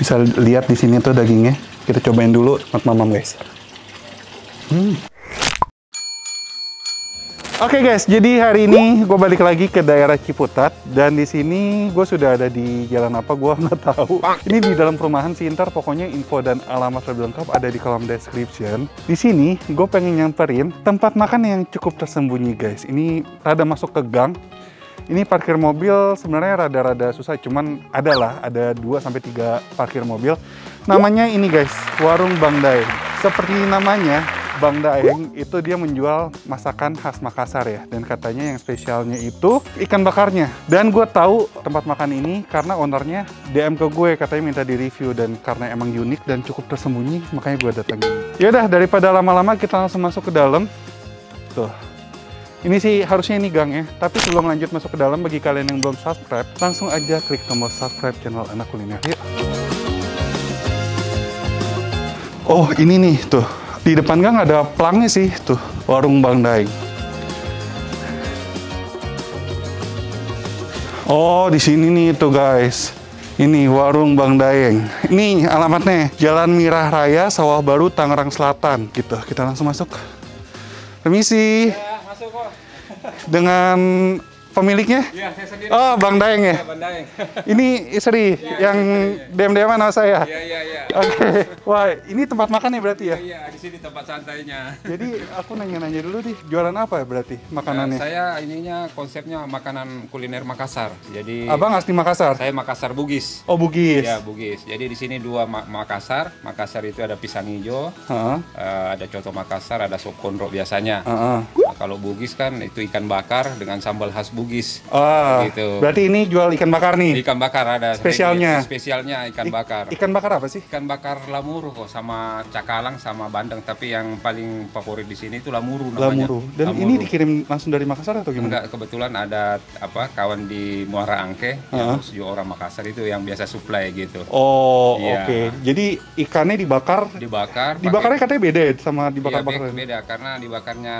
Bisa lihat di sini tuh dagingnya. Kita cobain dulu mat mamam guys. Oke guys, jadi hari ini gue balik lagi ke daerah Ciputat dan di sini gue sudah ada di jalan apa gue nggak tahu. Ini di dalam perumahan sih, ntar pokoknya info dan alamat lebih lengkap ada di kolom description. Di sini gue pengen nyamperin tempat makan yang cukup tersembunyi guys. Ini rada masuk ke gang. Ini parkir mobil sebenarnya rada-rada susah, cuman ada 2-3 parkir mobil. Namanya ini guys, Warung Bang Daeng. Seperti namanya, Bang Daeng itu dia menjual masakan khas Makassar ya. Dan katanya yang spesialnya itu ikan bakarnya. Dan gue tahu tempat makan ini karena ownernya DM ke gue, katanya minta di-review. Dan karena emang unik dan cukup tersembunyi, makanya gue datangin. Yaudah, daripada lama-lama kita langsung masuk ke dalam. Tuh. Ini sih harusnya ini gang ya, tapi sebelum lanjut masuk ke dalam, bagi kalian yang belum subscribe, langsung aja klik tombol subscribe channel Anak Kuliner. Yuk. Oh ini nih tuh, di depan gang ada pelangnya sih tuh, Warung Bang Daeng. Oh di sini nih tuh guys, ini Warung Bang Daeng. Ini alamatnya Jalan Mirah Raya, Sawah Baru, Tangerang Selatan. Gitu, kita langsung masuk. Permisi. Dengan pemiliknya? Iya, saya sendiri. Oh, Bang Daeng ya? Iya, Bang Daeng. Ini istri yang DM-DM sama saya? Iya. Oke. Wah, ini tempat makan ya berarti ya? Iya, di sini tempat santainya. Jadi, aku nanya-nanya dulu nih, jualan apa ya berarti makanannya? Saya ininya konsepnya makanan kuliner Makassar. Jadi Abang asli Makassar? saya Makassar Bugis. Oh, Bugis. Iya, Bugis. Jadi di sini dua Makassar. Makassar itu ada pisang hijau, ada coto Makassar, ada sop konro biasanya. Nah, kalau Bugis kan itu ikan bakar dengan sambal khas Bugis. Gitu. Berarti ini jual ikan bakar nih? Ikan bakar ada. Spesialnya? Spesialnya ikan bakar. Ikan bakar apa sih? Ikan bakar lamuru kok, sama cakalang sama bandeng, tapi yang paling favorit di sini itu lamuru namanya. Lamuru. Dan lamuru. Ini dikirim langsung dari Makassar atau gimana? Enggak, kebetulan ada kawan di Muara Angke yang juga orang Makassar itu yang biasa supply gitu. Oh, Iya. Oke. Jadi ikannya dibakar. Dibakarnya katanya beda ya sama dibakar-bakar. Iya, beda karena dibakarnya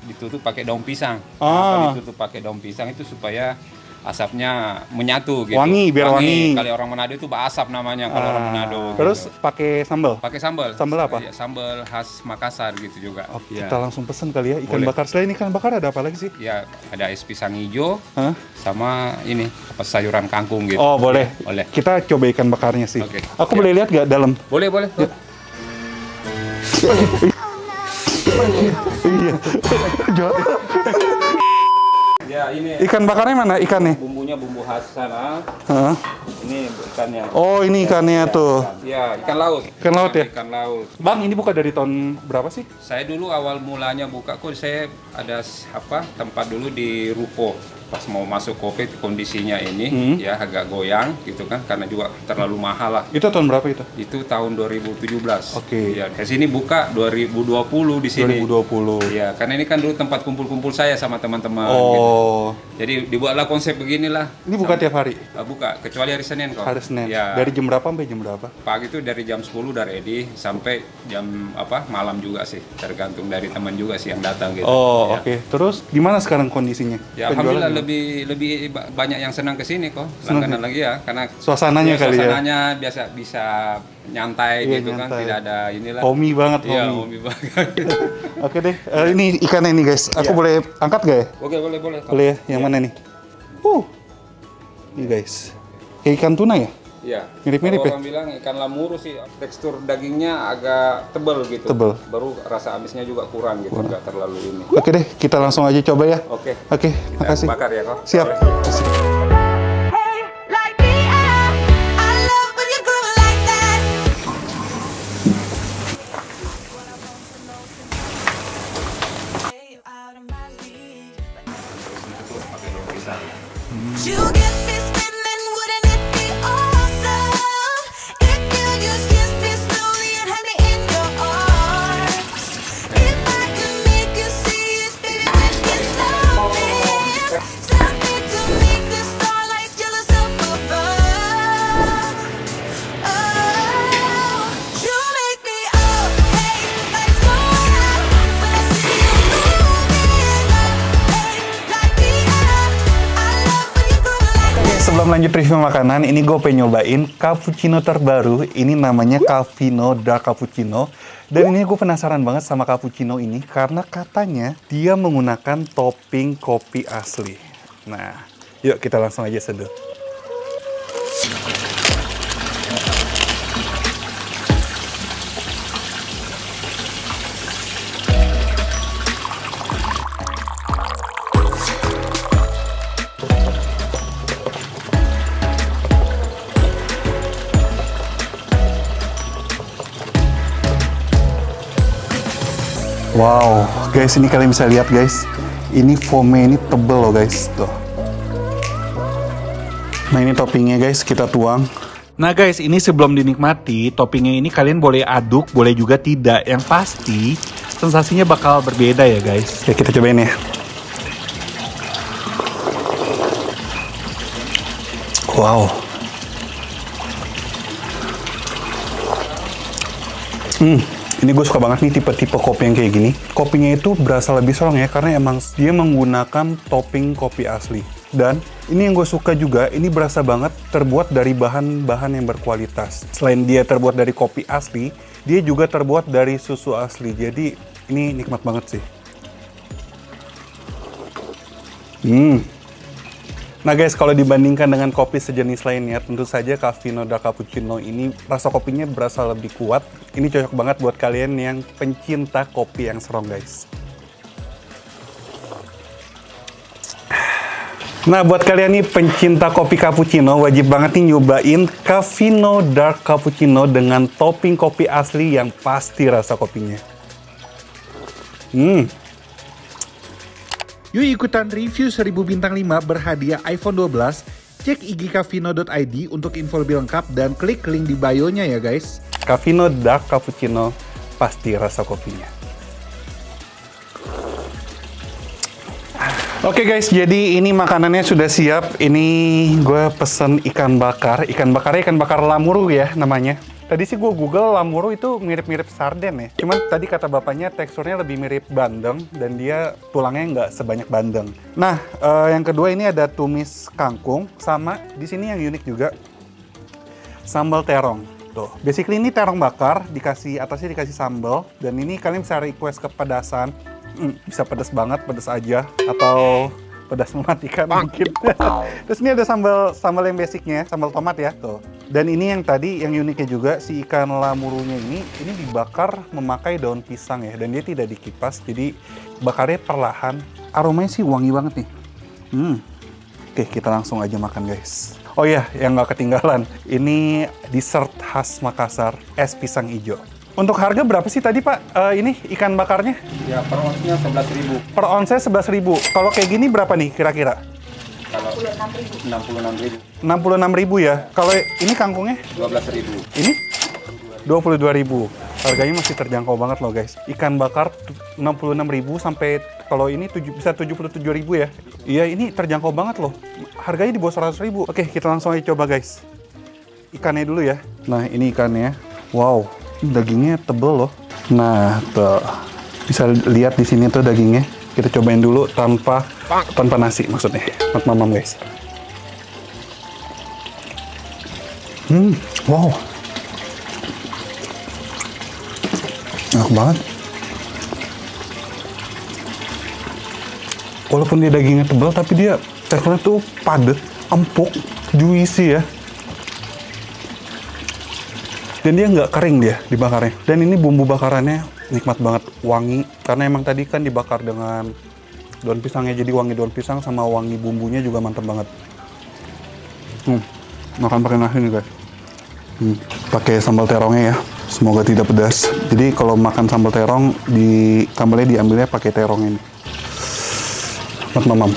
ditutup pakai daun pisang. Ah. Kenapa ditutup pakai daun pisang itu supaya asapnya menyatu gitu. Wangi, biar wangi. Kalau orang Manado itu asap namanya kalau orang Manado. Terus gitu. pakai sambal? Pakai sambal. Sambal apa? Iya, sambal khas Makassar gitu juga. Oh, ya. Kita langsung pesen kali ya ikan Boleh. bakar. Selain ikan bakar ada apa lagi sih? Ya, ada es pisang hijau sama ini sayuran kangkung gitu. Oh, boleh. Ya, boleh. Kita coba ikan bakarnya sih. Oke. Aku boleh lihat nggak dalam? Boleh. Iya. Ya, ini Ikan bakarnya mana ikannya? bumbunya bumbu khas sana. Ini ikannya. Oh, ini ikannya tuh. Ya, ikan laut. Ikan laut ya? Ikan laut. Bang, ini buka dari tahun berapa sih? Saya dulu awal mulanya buka saya ada tempat dulu di ruko. Pas mau masuk kopi kondisinya ini ya agak goyang gitu kan karena juga terlalu mahal lah. Itu tahun berapa itu? Itu tahun 2017. Oke. Ya, di sini buka 2020 di sini. 2020. Ya, karena ini kan dulu tempat kumpul-kumpul saya sama teman-teman Oh. gitu. Jadi dibuatlah konsep beginilah. Ini buka tiap hari? Buka, kecuali hari Senin kok. Hari Senin. Ya. Dari jam berapa sampai jam berapa? Pagi itu dari jam 10 udah ready sampai jam malam juga sih. Tergantung dari teman juga sih yang datang gitu. Oh, Ya. oke. Terus gimana sekarang kondisinya? Ya, Penjualan alhamdulillah gimana? lebih banyak yang senang ke sini kok. Langganan lagi ya karena Suasananya kali ya? Suasananya biasa bisa nyantai Iya, gitu kan, nyantai. tidak ada inilah. Homey banget, Iya, homey. homey banget. Oke deh, ini ikannya nih guys. Aku Iya. boleh angkat gak ya? Oke, boleh. Boleh ya? Yang mana nih? Ini guys. Kayak ikan tuna ya? Iya. Mirip-mirip Kalau ya? orang bilang ikan lamuru sih tekstur dagingnya agak tebal gitu. Tebal. Baru rasa amisnya juga kurang gitu, enggak terlalu ini. Oke deh, kita langsung aja coba ya. Oke. Oke, Kita makasih. bakar ya kok. Siap. You get me spinning, wouldn't it be awesome if you just kiss me slowly and had me in your arms? If I could make you see it, baby, make it something to make this sebelum lanjut review makanan, ini gue pengen nyobain cappuccino terbaru. Ini namanya Cafino Dark Cappuccino. Dan ini gue penasaran banget sama cappuccino ini karena katanya dia menggunakan topping kopi asli. Nah, yuk kita langsung aja seduh. Wow, guys, ini kalian bisa lihat guys, ini foamnya ini tebel loh guys, tuh. Nah ini toppingnya guys, kita tuang. Nah guys, ini sebelum dinikmati, toppingnya ini kalian boleh aduk, boleh juga tidak. Yang pasti, sensasinya bakal berbeda ya guys. Oke, kita cobain ya. Wow. Ini gue suka banget nih tipe-tipe kopi yang kayak gini. Kopinya itu berasa lebih strong ya, karena emang dia menggunakan topping kopi asli. Dan ini yang gue suka juga, ini berasa banget terbuat dari bahan-bahan yang berkualitas. Selain dia terbuat dari kopi asli, dia juga terbuat dari susu asli. Jadi ini nikmat banget sih. Nah guys, kalau dibandingkan dengan kopi sejenis lainnya, tentu saja Cafino Dark Cappuccino ini rasa kopinya berasa lebih kuat. Ini cocok banget buat kalian yang pencinta kopi yang strong guys. Nah buat kalian nih pencinta kopi cappuccino, wajib banget nih nyobain Cafino Dark Cappuccino dengan topping kopi asli yang pasti rasa kopinya. Yuk ikutan review 1000 bintang 5 berhadiah iPhone 12. Cek IG cafino.id untuk info lebih lengkap dan klik link di bio-nya ya guys. Cafino Dark Cappuccino, pasti rasa kopinya. Oke guys, jadi ini makanannya sudah siap. Ini gue pesen ikan bakar. Ikan bakarnya ikan bakar lamuru ya namanya. Tadi sih gue google lamuru itu mirip-mirip sarden ya. Cuman tadi kata bapaknya teksturnya lebih mirip bandeng dan dia tulangnya nggak sebanyak bandeng. Nah, yang kedua ini ada tumis kangkung sama di sini yang unik juga sambal terong. Tuh, basically ini terong bakar atasnya dikasih sambal dan ini kalian bisa request kepedasan. Bisa pedas banget, pedas aja atau pedas mematikan mungkin. Terus ini ada sambal yang basicnya, sambal tomat ya, tuh. Dan ini yang tadi, yang uniknya juga, si ikan lamurunya ini dibakar memakai daun pisang ya, dan dia tidak dikipas, jadi bakarnya perlahan. Aromanya sih wangi banget nih. Oke, kita langsung aja makan guys. Oh iya, yang nggak ketinggalan, ini dessert khas Makassar, es pisang hijau. Untuk harga berapa sih tadi Pak, ini ikan bakarnya? Ya, per onsnya 11.000. Per onsnya 11.000. Kalau kayak gini berapa nih kira-kira? Kalau 66.000. 66.000 ya. Kalau ini kangkungnya? 12.000. Ini? 22.000. Harganya masih terjangkau banget loh guys. Ikan bakar 66.000 sampai kalau ini bisa 77.000 ya. Iya, ini terjangkau banget loh. Harganya di bawah 100.000. Oke, kita langsung aja coba guys. Ikannya dulu ya. Nah, ini ikannya. Wow, dagingnya tebel loh. Nah, tuh. Bisa lihat di sini tuh dagingnya. Kita cobain dulu tanpa nasi maksudnya. Mamam guys. Wow. Enak banget. Walaupun dia dagingnya tebal, tapi dia teksturnya tuh padat, empuk, juicy ya. Dan dia nggak kering dia dibakarnya. Dan ini bumbu bakarannya nikmat banget, wangi. Karena emang tadi kan dibakar dengan daun pisangnya, jadi wangi daun pisang sama wangi bumbunya juga mantap banget. Makan pakai nasi nih guys. Pakai sambal terongnya ya. Semoga tidak pedas. Jadi kalau makan sambal terong, sambalnya diambilnya pakai terong ini. Mamam.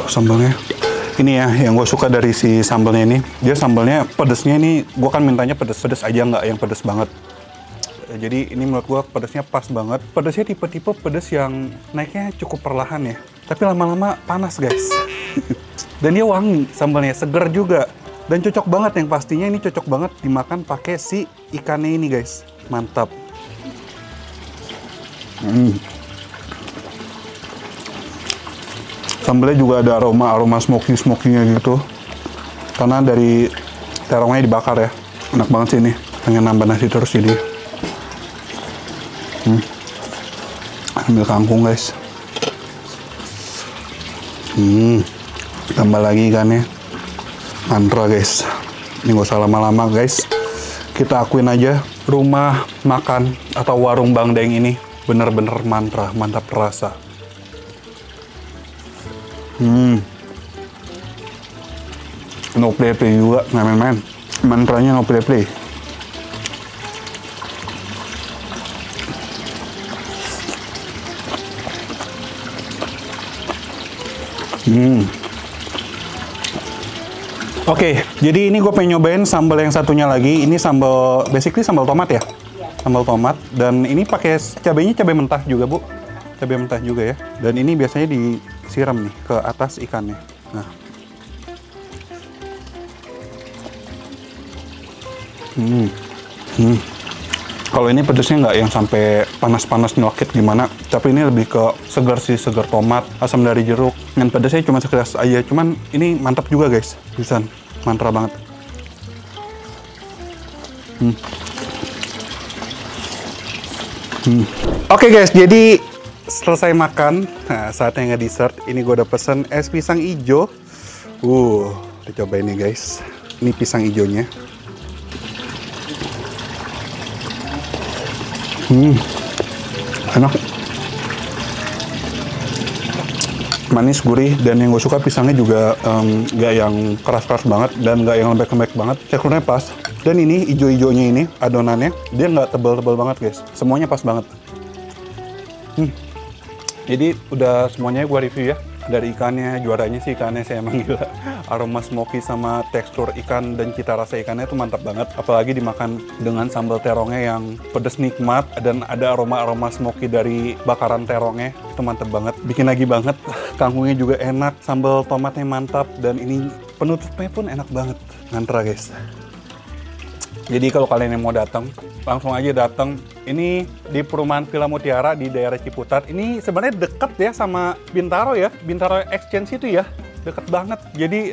Sambalnya. Ini ya, yang gue suka dari si sambalnya ini. Dia sambalnya pedesnya ini, gue kan mintanya pedes-pedes aja, nggak yang pedes banget. Jadi ini menurut gue pedesnya pas banget. Pedesnya tipe-tipe pedes yang naiknya cukup perlahan ya. Tapi lama-lama panas guys. Dan dia wangi, sambalnya seger juga. Dan cocok banget, yang pastinya ini cocok banget dimakan pakai si ikannya ini guys. Mantap. Sambelnya juga ada aroma smoky-smokinya gitu. Karena dari terongnya dibakar ya. Enak banget sih ini. Pengen nambah nasi terus jadi. Ambil kangkung guys. Tambah lagi ikannya. Mantra guys. Ini gak usah lama-lama guys. Kita akuin aja, rumah makan atau warung Bang Daeng ini bener-bener mantra, mantap rasa. No play-play juga, nggak main-main. Mantranya no play-play. Oke, jadi ini gue pengen nyobain sambal yang satunya lagi. Ini sambal, basically sambal tomat ya? Sambal tomat. Dan ini pakai cabenya cabai mentah juga, Bu. Cabai mentah juga ya. Dan ini biasanya disiram nih ke atas ikannya. Nah. Kalau ini pedesnya nggak yang sampai panas-panas nyelakit gimana, tapi ini lebih ke segar sih, segar tomat, asam dari jeruk. Dan pedesnya cuma sekeras aja, cuman ini mantap juga guys, pisan, mantra banget. Oke guys, jadi selesai makan, nah saatnya nge-dessert. Ini gue udah pesen es pisang ijo. Kita cobain nih guys. Ini pisang ijonya. Enak, manis, gurih, dan yang gue suka pisangnya juga nggak yang keras-keras banget dan nggak yang lembek-lembek banget, teksturnya pas. Dan ini ijo-ijonya ini adonannya dia nggak tebal-tebal banget guys, semuanya pas banget. Jadi udah semuanya gue review ya. Dari ikannya, juaranya sih ikannya, saya emang gila. Aroma smoky sama tekstur ikan dan cita rasa ikannya itu mantap banget. Apalagi dimakan dengan sambal terongnya yang pedas nikmat dan ada aroma-aroma smoky dari bakaran terongnya. Itu mantap banget. Bikin lagi banget. Kangkungnya juga enak, sambal tomatnya mantap, dan ini penutupnya pun enak banget. Mantra guys. Jadi kalau kalian yang mau datang, langsung aja datang. Ini di perumahan Villa Mutiara di daerah Ciputat. Ini sebenarnya deket ya sama Bintaro ya. Bintaro Exchange itu ya. Deket banget. Jadi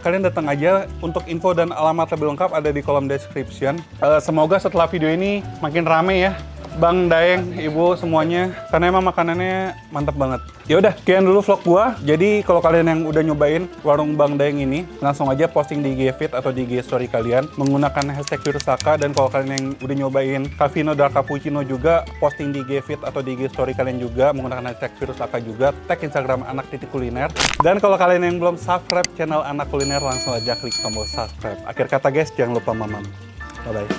kalian datang aja. Untuk info dan alamat lebih lengkap ada di kolom description. Semoga setelah video ini makin rame ya. Bang Daeng, Ibu semuanya, karena emang makanannya mantap banget. Ya udah, sekian dulu vlog gua. Jadi kalau kalian yang udah nyobain warung Bang Daeng ini, langsung aja posting di IG feed atau di IG story kalian menggunakan hashtag Virusaka. Dan kalau kalian yang udah nyobain Cavino Dark Cappuccino juga, posting di IG feed atau di IG story kalian juga menggunakan hashtag Virusaka juga. Tag Instagram anak.kuliner. Dan kalau kalian yang belum subscribe channel Anak Kuliner, langsung aja klik tombol subscribe. Akhir kata guys, jangan lupa mamam. Bye bye.